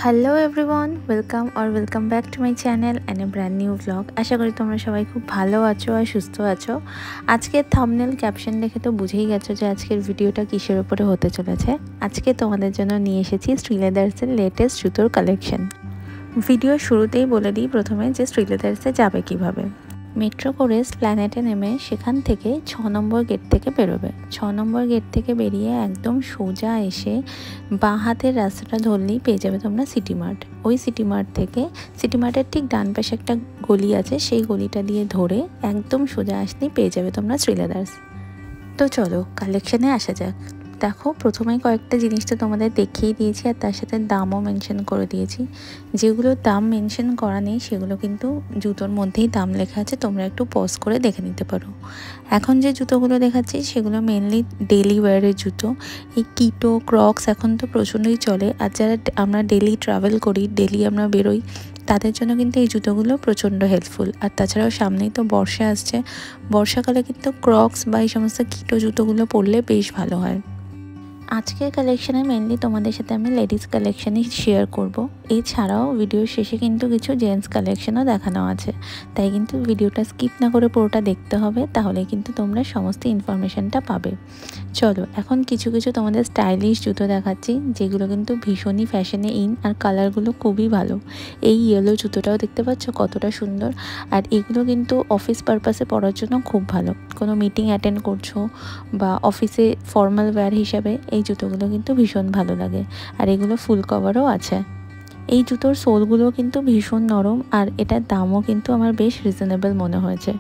Hello everyone, welcome back to my channel and a brand new blog. আশা করি তোমরা সবাই খুব ভালো আছো আর সুস্থ আছো। আজকের থাম্বনেল ক্যাপশন দেখে তো বুঝেই গেছো যে আজকের ভিডিওটা কিসের উপরে হতে চলেছে। আজকে তোমাদের জন্য নিয়ে এসেছি শ্রীলেদার্সের লেটেস্ট জুতোর কালেকশন। ভিডিও শুরুতেই বলে দিই প্রথমে যে শ্রীলেদার্সে যাবে কিভাবে। মেট্রো করে প্ল্যানেটে নেমে সেখান থেকে 6 নম্বর গেট থেকে বেরোবে। 6 নম্বর গেট থেকে বেরিয়ে একদম সোজা এসে বাঁ হাতের রাস্তাটা ধরলেই পেয়ে যাবে তোমরা সিটি মার্ট। ওই সিটি মার্ট থেকে সিটি মার্টের ঠিক ডান পাশে একটা গলি আছে, সেই গলিটা দিয়ে ধরে একদম সোজা আসলেই পেয়ে যাবে তোমরা শ্রীলেদার্স। তো চলো কালেকশানে আসা যাক। দেখো, প্রথমেই কয়েকটা জিনিস তো তোমাদের দেখিয়ে দিয়েছি আর তার সাথে দামও মেনশন করে দিয়েছি। যেগুলোর দাম মেনশন করা নেই সেগুলো কিন্তু জুতোর মধ্যেই দাম লেখা আছে, তোমরা একটু পজ করে দেখে নিতে পারো। এখন যে জুতোগুলো দেখাচ্ছি সেগুলো মেনলি ডেলি ওয়্যারের জুতো। এই কিটো ক্রক্স এখন তো প্রচণ্ডই চলে, আর যারা আমরা ডেলি ট্রাভেল করি, ডেলি আমরা বেরোই, তাদের জন্য কিন্তু এই জুতোগুলো প্রচণ্ড হেল্পফুল। আর তাছাড়াও সামনেই তো বর্ষা আসছে, বর্ষাকালে কিন্তু ক্রক্স বা এই সমস্ত কিটো জুতোগুলো পরলে বেশ ভালো হয়। আজকের কালেকশানে মেনলি তোমাদের সাথে আমি লেডিস কালেকশানই শেয়ার করব। এছাড়াও ভিডিওর শেষে কিন্তু কিছু জেন্টস কালেকশানও দেখানো আছে, তাই কিন্তু ভিডিওটা স্কিপ না করে পুরোটা দেখতে হবে, তাহলে কিন্তু তোমরা সমস্ত ইনফরমেশানটা পাবে। চলো এখন কিছু তোমাদের স্টাইলিশ জুতো দেখাচ্ছি, যেগুলো কিন্তু ভীষণই ফ্যাশনে ইন আর কালারগুলো খুবই ভালো। এই ইয়েলো জুতোটাও দেখতে পাচ্ছ কতটা সুন্দর, আর এগুলো কিন্তু অফিস পারপাসে পরার জন্য খুব ভালো। কোনো মিটিং অ্যাটেন্ড করছো বা অফিসে ফর্মাল ওয়্যার হিসাবে এই জুতোগুলো কিন্তু ভীষণ ভালো লাগে। আর এগুলো ফুল কভারও আছে। এই জুতোর সোলগুলো কিন্তু ভীষণ নরম, আর এটার দামও কিন্তু আমার বেশ রিজনেবল মনে হয়েছে।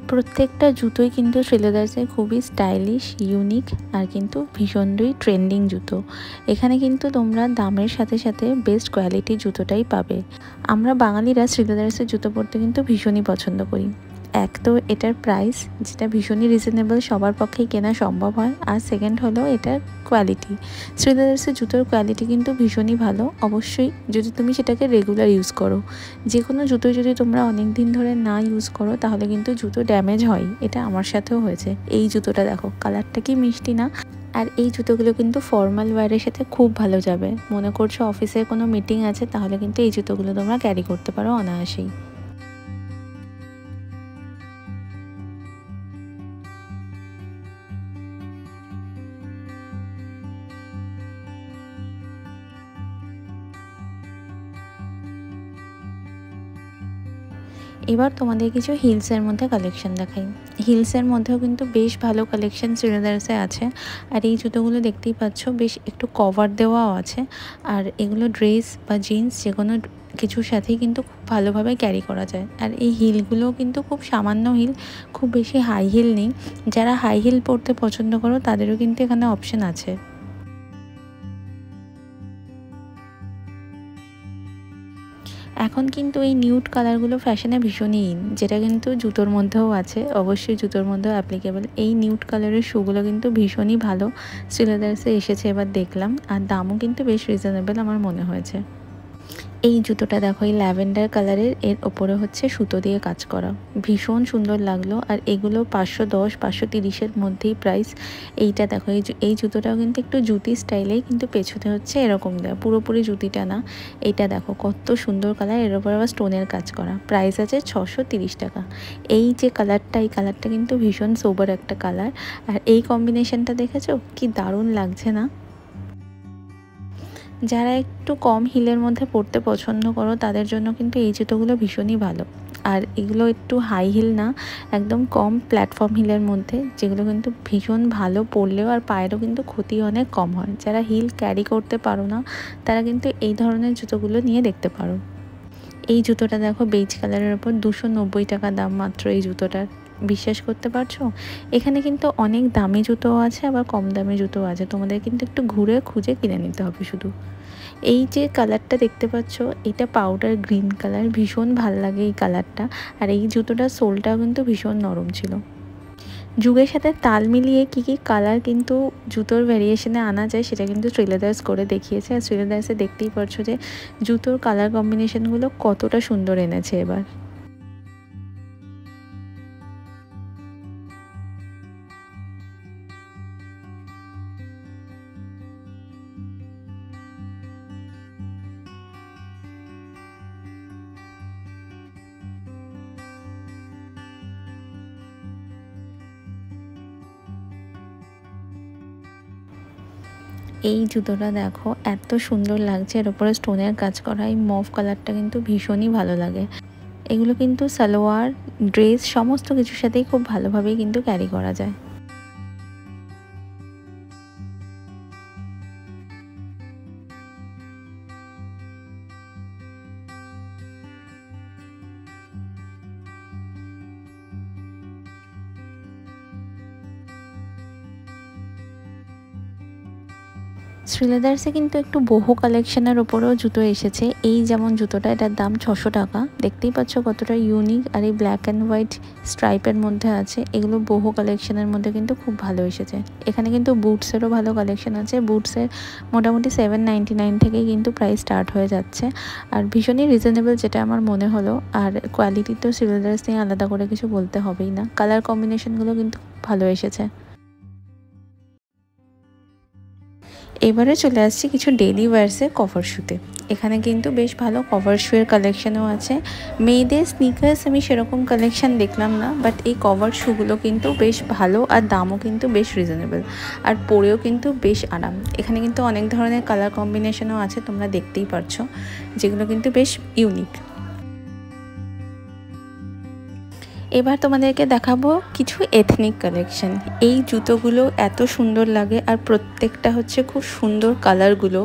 প্রত্যেকটা জুতোই কিন্তু শ্রীলেদার্সের খুবই স্টাইলিশ, ইউনিক আর কিন্তু ভীষণই ট্রেন্ডিং জুতো। এখানে কিন্তু তোমরা দামের সাথে সাথে বেস্ট কোয়ালিটির জুতোটাই পাবে। আমরা বাঙালিরা শ্রীলেদার্সের জুতো পরতে কিন্তু ভীষণই পছন্দ করি। এক তো এটার প্রাইস, যেটা ভীষণই রিজনেবল, সবার পক্ষেই কেনা সম্ভব হয়। আর সেকেন্ড হলো এটার কোয়ালিটি। শ্রীলেদার্সের জুতোর কোয়ালিটি কিন্তু ভীষণই ভালো, অবশ্যই যদি তুমি সেটাকে রেগুলার ইউজ করো। যে কোনো জুতো যদি তোমরা অনেক দিন ধরে না ইউজ করো তাহলে কিন্তু জুতো ড্যামেজ হয়, এটা আমার সাথেও হয়েছে। এই জুতোটা দেখো, কালারটা কি মিষ্টি না। আর এই জুতোগুলো কিন্তু ফর্মাল ওয়্যারের সাথে খুব ভালো যাবে। মনে করছো অফিসে কোনো মিটিং আছে, তাহলে কিন্তু এই জুতোগুলো তোমরা ক্যারি করতে পারো অনায়াসেই। এবার তোমাদের কিছু হিলসের মধ্যে কালেকশন দেখাই। হিলসের মধ্যেও কিন্তু বেশ ভালো কালেকশন শ্রীলেদার্সে আছে। আর এই জুতোগুলো দেখতেই পাচ্ছ বেশ একটু কভার দেওয়াও আছে। আর এগুলো ড্রেস বা জিন্স যে কোনো কিছুর সাথেই কিন্তু খুব ভালোভাবে ক্যারি করা যায়। আর এই হিলগুলোও কিন্তু খুব সামান্য হিল, খুব বেশি হাই হিল নেই। যারা হাই হিল পরতে পছন্দ করো তাদেরও কিন্তু এখানে অপশন আছে। এখন কিন্তু এই নিউড কালারগুলো ফ্যাশনে ভীষণই ইন, যেটা কিন্তু জুতোর মধ্যেও আছে, অবশ্যই জুতোর মধ্যেও অ্যাপ্লিকেবল। এই নিউড কালারের শুগুলো কিন্তু ভীষণই ভালো শ্রীলেদার্সে এসেছে এবার দেখলাম, আর দামও কিন্তু বেশ রিজনেবল আমার মনে হয়েছে। এই জুতোটা দেখো, এই ল্যাভেন্ডার কালারের, এর ওপরে হচ্ছে সুতো দিয়ে কাজ করা, ভীষণ সুন্দর লাগলো। আর এগুলো 510 530-এর মধ্যেই প্রাইস। এইটা দেখো, এই জুতোটাও কিন্তু একটু জুতি স্টাইলেই, কিন্তু পেছনে হচ্ছে এরকম দেওয়া, পুরোপুরি জুতিটা না। এইটা দেখো কত সুন্দর কালার, এর ওপর আবার স্টোনের কাজ করা। প্রাইস আছে 630 টাকা। এই যে কালারটা, এই কালারটা কিন্তু ভীষণ সোবার একটা কালার। আর এই কম্বিনেশনটা দেখেছো কি দারুণ লাগছে না? যারা একটু কম হিলের মধ্যে পরতে পছন্দ করো তাদের জন্য কিন্তু এই জুতোগুলো ভীষণই ভালো। আর এগুলো একটু হাই হিল না, একদম কম প্ল্যাটফর্ম হিলের মধ্যে, যেগুলো কিন্তু ভীষণ ভালো, পরলেও আর পায়েরও কিন্তু ক্ষতি অনেক কম হয়। যারা হিল ক্যারি করতে পারো না তারা কিন্তু এই ধরনের জুতোগুলো নিয়ে দেখতে পারো। এই জুতোটা দেখো, বেজ কালারের ওপর 290 টাকা দাম মাত্র এই জুতোটার। বিশ্বাস করতে পারছো? এখানে কিন্তু অনেক দামি জুতোও আছে, আবার কম দামি জুতোও আছে, তোমাদের কিন্তু একটু ঘুরে খুঁজে কিনে নিতে হবে শুধু। এই যে কালারটা দেখতে পাচ্ছ, এটা পাউডার গ্রিন কালার, ভীষণ ভাল লাগে এই কালারটা। আর এই জুতোটার সোলটাও কিন্তু ভীষণ নরম ছিল। যুগের সাথে তাল মিলিয়ে কী কালার কিন্তু জুতোর ভ্যারিয়েশনে আনা যায় সেটা কিন্তু শ্রীলেদার্স করে দেখিয়েছে। আর শ্রীলেদার্সে দেখতেই পারছো যে জুতোর কালার কম্বিনেশনগুলো কতটা সুন্দর এনেছে এবার। এই জুতোটা দেখো এত সুন্দর লাগছে, এর উপরে স্টোনের কাজ করা। এই মভ কালারটা কিন্তু ভীষণই ভালো লাগে। এগুলো কিন্তু সালোয়ার, ড্রেস সমস্ত কিছুর সাথেই খুব ভালোভাবেই কিন্তু ক্যারি করা যায়। শ্রীলেদার্সে কিন্তু একটু বহু কালেকশনের ওপরেও জুতো এসেছে। এই যেমন জুতোটা, এটার দাম 600 টাকা। দেখতেই পাচ্ছ কতটা ইউনিক, আর এই ব্ল্যাক অ্যান্ড হোয়াইট স্ট্রাইপের মধ্যে আছে। এগুলো বহু কালেকশনের মধ্যে কিন্তু খুব ভালো এসেছে। এখানে কিন্তু বুটসেরও ভালো কালেকশন আছে। বুটসের মোটামুটি 799 থেকেই কিন্তু প্রাইস স্টার্ট হয়ে যাচ্ছে, আর ভীষণই রিজনেবল যেটা আমার মনে হলো। আর কোয়ালিটি তো শ্রীলেদার্স নিয়ে আলাদা করে কিছু বলতে হবেই না। কালার কম্বিনেশনগুলো কিন্তু ভালো এসেছে। এবারে চলে আসছি কিছু ডেলি ওয়্যার্সের কভার শুতে। এখানে কিন্তু বেশ ভালো কভার শুয়ের কালেকশানও আছে। মেয়েদের স্নিকার্স আমি সেরকম কালেকশান দেখলাম না, বাট এই কভার শুগুলো কিন্তু বেশ ভালো, আর দামও কিন্তু বেশ রিজনেবল, আর পরেও কিন্তু বেশ আরাম। এখানে কিন্তু অনেক ধরনের কালার কম্বিনেশনও আছে, তোমরা দেখতেই পারছো, যেগুলো কিন্তু বেশ ইউনিক। এবার তোমাদেরকে দেখাবো কিছু এথনিক কালেকশন। এই জুতোগুলো এত সুন্দর লাগে, আর প্রত্যেকটা হচ্ছে খুব সুন্দর কালারগুলো।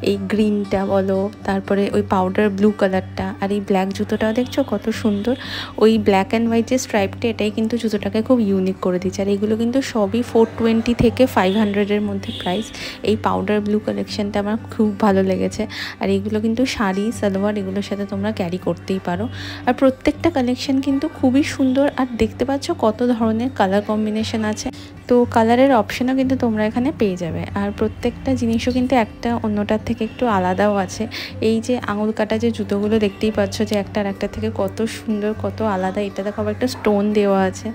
এই গ্রিনটা বলো, তারপরে ওই পাউডার ব্লু কালারটা, আর এই ব্ল্যাক জুতোটাও দেখছো কত সুন্দর। ওই ব্ল্যাক অ্যান্ড হোয়াইট যে স্ট্রাইপটা, এটাই কিন্তু জুতোটাকে খুব ইউনিক করে দিচ্ছে। আর এগুলো কিন্তু সবই 420 থেকে 500-এর মধ্যে প্রাইস। এই পাউডার ব্লু কালেকশনটা আমার খুব ভালো লেগেছে। আর এগুলো কিন্তু শাড়ি, সালোয়ার এগুলোর সাথে তোমরা ক্যারি করতেই পারো। আর প্রত্যেকটা কালেকশন কিন্তু খুবই সুন্দর, আর দেখতে পাচ্ছ কত ধরনের কালার কম্বিনেশন আছে। তো কালারের অপশনও কিন্তু তোমরা এখানে পেয়ে যাবে। আর প্রত্যেকটা জিনিসও কিন্তু একটা অন্যটার থেকে একটু আলাদাও আছে। এই যে আঙুল কাটা যে জুতোগুলো দেখতেই পাচ্ছ যে একটা আর একটা থেকে কত সুন্দর, কত আলাদা। এটা দেখো আবার একটা স্টোন দেওয়া আছে,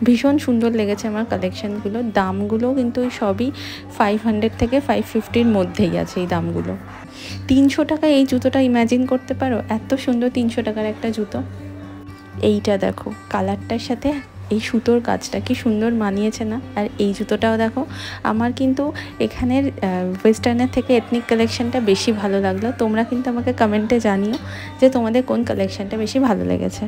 ভীষণ সুন্দর লেগেছে আমার কালেকশানগুলো। দামগুলো কিন্তু সবই 500 থেকে 550-র মধ্যেই আছে এই দামগুলো। 300 টাকা এই জুতোটা ইম্যাজিন করতে পারো, এত সুন্দর 300 টাকার একটা জুতো। এইটা দেখো কালারটার সাথে এই সুতোর কাজটা কি সুন্দর মানিয়েছে না। আর এই জুতোটাও দেখো, আমার কিন্তু এখানের ওয়েস্টার্নের থেকে এথনিক কালেকশনটা বেশি ভালো লাগলো। তোমরা কিন্তু আমাকে কমেন্টে জানিও যে তোমাদের কোন কালেকশনটা বেশি ভালো লেগেছে।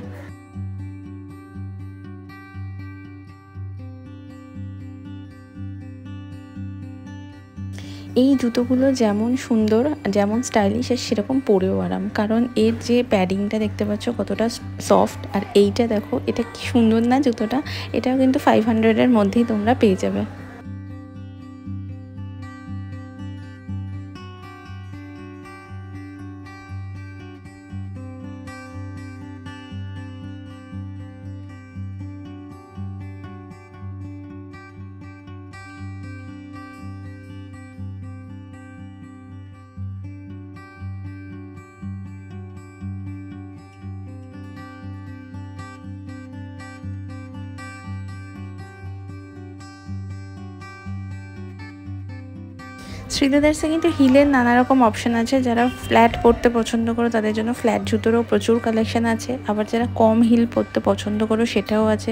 এই জুতোগুলো যেমন সুন্দর, যেমন স্টাইলিশ, আর সেরকম পরেও আরাম। কারণ এর যে প্যাডিংটা দেখতে পাচ্ছ কতটা সফট, আর এইটা দেখো এটা কি সুন্দর না জুতোটা। এটাও কিন্তু 500-এর মধ্যেই তোমরা পেয়ে যাবে। শ্রীলেদার্সে কিন্তু হিলের নানা রকম অপশান আছে। যারা ফ্ল্যাট পরতে পছন্দ করো তাদের জন্য ফ্ল্যাট জুতোরও প্রচুর কালেকশান আছে। আবার যারা কম হিল পরতে পছন্দ করো সেটাও আছে।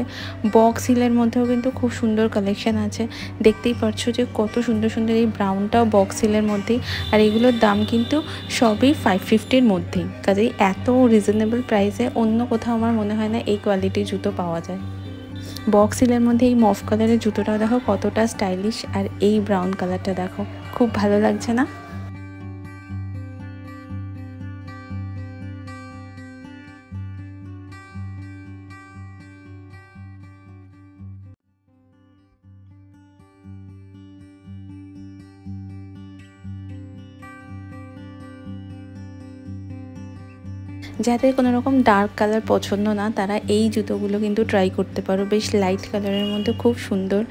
বক্স হিলের মধ্যেও কিন্তু খুব সুন্দর কালেকশান আছে। দেখতেই পাচ্ছ যে কত সুন্দর সুন্দর এই ব্রাউনটাও বক্স হিলের মধ্যেই। আর এগুলোর দাম কিন্তু সবই 550-র মধ্যেই। কাজেই এত রিজনেবল প্রাইসে অন্য কোথাও আমার মনে হয় না এই কোয়ালিটির জুতো পাওয়া যায়। বক্স হিলের মধ্যে এই মফ কালারের জুতোটাও দেখো কতটা স্টাইলিশ, আর এই ব্রাউন কালারটা দেখো খুব ভালো লাগছে না। যাদের কোনো রকম ডার্ক কালার পছন্দ না তারা এই জুতোগুলো কিন্তু ট্রাই করতে পারো। বেশ লাইট কালারের মধ্যে খুব সুন্দর।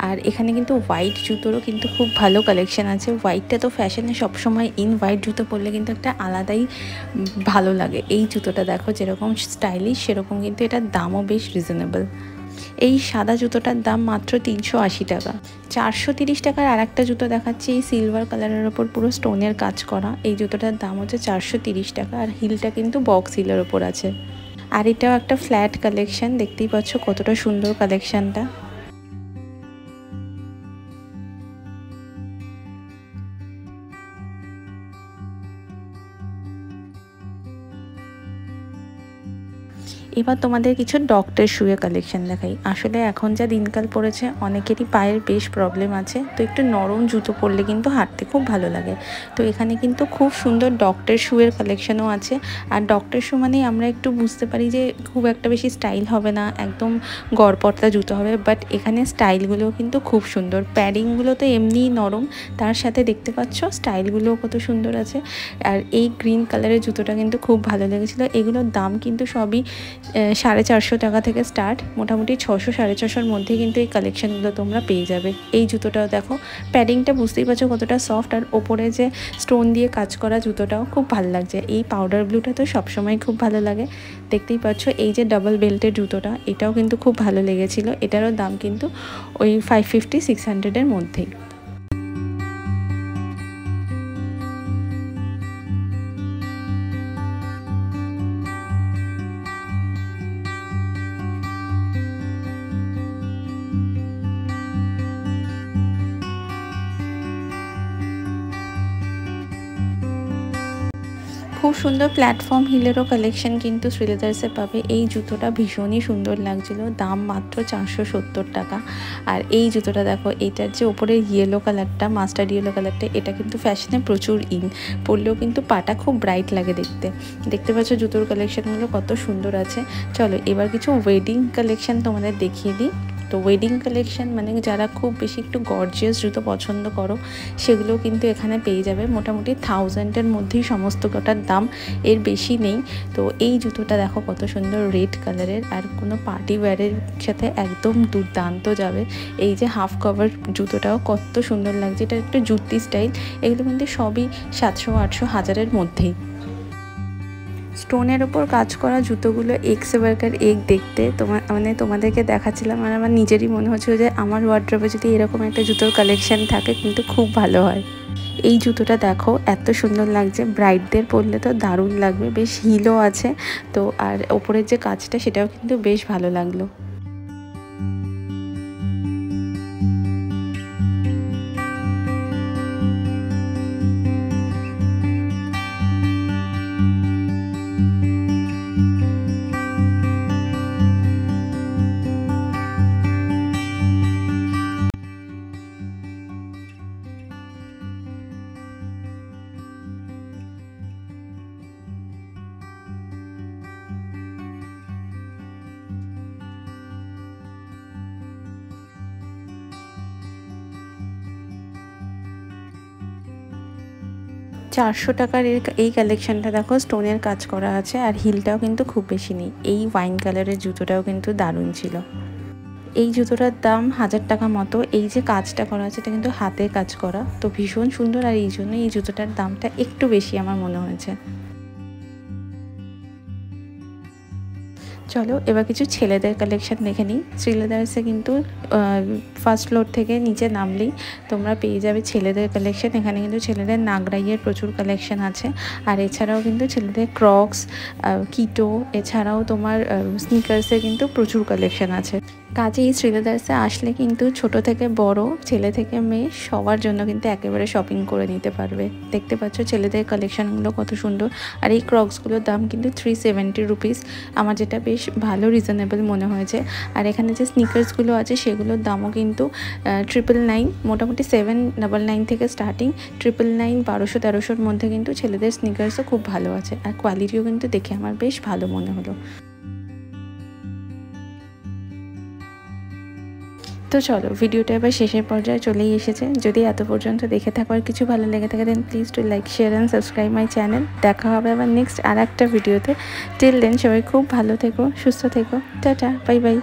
আর এখানে কিন্তু হোয়াইট জুতোরও কিন্তু খুব ভালো কালেকশন আছে। হোয়াইটটা তো ফ্যাশনে সবসময় ইন, হোয়াইট জুতো পরলে কিন্তু একটা আলাদাই ভালো লাগে। এই জুতোটা দেখো যেরকম স্টাইলিশ সেরকম কিন্তু এটার দামও বেশ রিজনেবল। এই সাদা জুতোটার দাম মাত্র 380 টাকা। 430 টাকার আর একটা জুতো দেখাচ্ছি, এই সিলভার কালারের ওপর পুরো স্টোনের কাজ করা। এই জুতোটার দাম হচ্ছে 430 টাকা, আর হিলটা কিন্তু বক্স হিলের ওপর আছে। আর এটাও একটা ফ্ল্যাট কালেকশন, দেখতেই পাচ্ছ কতটা সুন্দর কালেকশনটা। এবার তোমাদের কিছু ডক্টর শুয়ের কালেকশন দেখাই। আসলে এখন যা দিনকাল পড়েছে অনেকেরই পায়ের বেশ প্রবলেম আছে, তো একটু নরম জুতো পরলে কিন্তু হাঁটতে খুব ভালো লাগে। তো এখানে কিন্তু খুব সুন্দর ডক্টর শুয়ের কালেকশনও আছে। আর ডক্টর শু মানেই আমরা একটু বুঝতে পারি যে খুব একটা বেশি স্টাইল হবে না, একদম গড়পড়তা জুতো হবে, বাট এখানে স্টাইলগুলোও কিন্তু খুব সুন্দর। প্যাডিংগুলো তো এমনিই নরম, তার সাথে দেখতে পাচ্ছ স্টাইলগুলোও কত সুন্দর আছে। আর এই গ্রিন কালারের জুতোটা কিন্তু খুব ভালো লেগেছিলো। এগুলোর দাম কিন্তু সবই 450 টাকা থেকে স্টার্ট, মোটামুটি 600-650-র মধ্যে কিন্তু এই কালেকশনগুলো তোমরা পেয়ে যাবে। এই জুতোটাও দেখো, প্যাডিংটা বুঝতেই পারছো কতটা সফট, আর ওপরে যে স্টোন দিয়ে কাজ করা জুতোটাও খুব ভালো লাগছে। এই পাউডার ব্লুটা তো সবসময় খুব ভালো লাগে, দেখতেই পাচ্ছ। এই যে ডাবল বেল্টের জুতোটা, এটাও কিন্তু খুব ভালো লেগেছিলো। এটারও দাম কিন্তু ওই 550-600-এর মধ্যেই। খুব সুন্দর প্ল্যাটফর্ম হিলেরও কালেকশন কিন্তু শ্রীলেদার্সে পাবে। এই জুতোটা ভীষণই সুন্দর লাগছিল, দাম মাত্র 470 টাকা। আর এই জুতোটা দেখো, এটার যে ওপরে ইয়েলো কালারটা, মাস্টার্ড ইয়েলো কালারটা, এটা কিন্তু ফ্যাশনে প্রচুর ইন, পরলেও কিন্তু পাটা খুব ব্রাইট লাগে দেখতে। দেখতে পাচ্ছ জুতোর কালেকশনগুলো কত সুন্দর আছে। চলো এবার কিছু ওয়েডিং কালেকশন তোমাদের দেখিয়ে দিই। তো ওয়েডিং কালেকশন মানে যারা খুব বেশি একটু গর্জিয়াস জুতো পছন্দ করো সেগুলো কিন্তু এখানে পেয়ে যাবে। মোটামুটি 1000-এর মধ্যেই সমস্ত কটার দাম, এর বেশি নেই। তো এই জুতোটা দেখো কত সুন্দর রেড কালারের, আর কোনো পার্টি ওয়্যারের সাথে একদম দুর্দান্ত যাবে। এই যে হাফ কভার জুতোটাও কত সুন্দর লাগছে, এটা একটু জুতি স্টাইল। এগুলো কিন্তু সবই 700-800-1000-এর মধ্যেই। স্টোনের ওপর কাজ করা জুতোগুলো এক্স ওয়ার্কার এক দেখতে তোমাদেরকে দেখাচ্ছিলাম, আর আমার নিজেরই মনে হচ্ছিল যে আমার ওয়ার্ড্রবে যদি এরকম একটা জুতোর কালেকশন থাকে কিন্তু খুব ভালো হয়। এই জুতোটা দেখো এত সুন্দর লাগছে, ব্রাইডদের পরলে তো দারুণ লাগবে। বেশ হিলও আছে তো, আর ওপরের যে কাজটা সেটাও কিন্তু বেশ ভালো লাগলো। 400 টাকার এই কালেকশনটা দেখো, স্টোনের কাজ করা আছে, আর হিলটাও কিন্তু খুব বেশি নেই। এই ওয়াইন কালারের জুতোটাও কিন্তু দারুণ ছিল। এই জুতোটার দাম 1000 টাকা মতো। এই যে কাজটা করা আছে এটা কিন্তু হাতে কাজ করা, তো ভীষণ সুন্দর, আর এই জন্য এই জুতোটার দামটা একটু বেশি আমার মনে হয়েছে। চলো এবার কিছু ছেলেদের কালেকশন দেখে নিই। শ্রীলেদার্সে কিন্তু ফার্স্ট ফ্লোর থেকে নিচে নামলেই তোমরা পেয়ে যাবে ছেলেদের কালেকশন। এখানে কিন্তু ছেলেদের নাগরাইয়ের প্রচুর কালেকশন আছে, আর এছাড়াও কিন্তু ছেলেদের ক্রক্স, কিটো, এছাড়াও তোমার স্নিকার্সের কিন্তু প্রচুর কালেকশন আছে। কাজেই শ্রীলেদার্সে আসলে কিন্তু ছোট থেকে বড়, ছেলে থেকে মেয়ে সবার জন্য কিন্তু একেবারে শপিং করে নিতে পারবে। দেখতে পাচ্ছ ছেলেদের কালেকশনগুলো কত সুন্দর, আর এই ক্রক্সগুলোর দাম কিন্তু 370 রুপিস, আমার যেটা বেশ ভালো রিজনেবল মনে হয়েছে। আর এখানে যে স্নিকার্সগুলো আছে সেগুলোর দামও কিন্তু 999, মোটামুটি 799 থেকে স্টার্টিং। 999, 1200-1300-র মধ্যে কিন্তু ছেলেদের স্নিকার্সও খুব ভালো আছে, আর কোয়ালিটিও কিন্তু দেখে আমার বেশ ভালো মনে হলো। তো চলো ভিডিওটা এবার শেষের পর্যায়ে চলেই এসেছে। যদি এত পর্যন্ত দেখে থাকো আর কিছু ভালো লেগে থাকে then please to like share and subscribe my channel. দেখা হবে আবার নেক্সট আর একটা ভিডিওতে। টিল দেন সবাই খুব ভালো থেকো, সুস্থ থেকো। Tata, bye bye.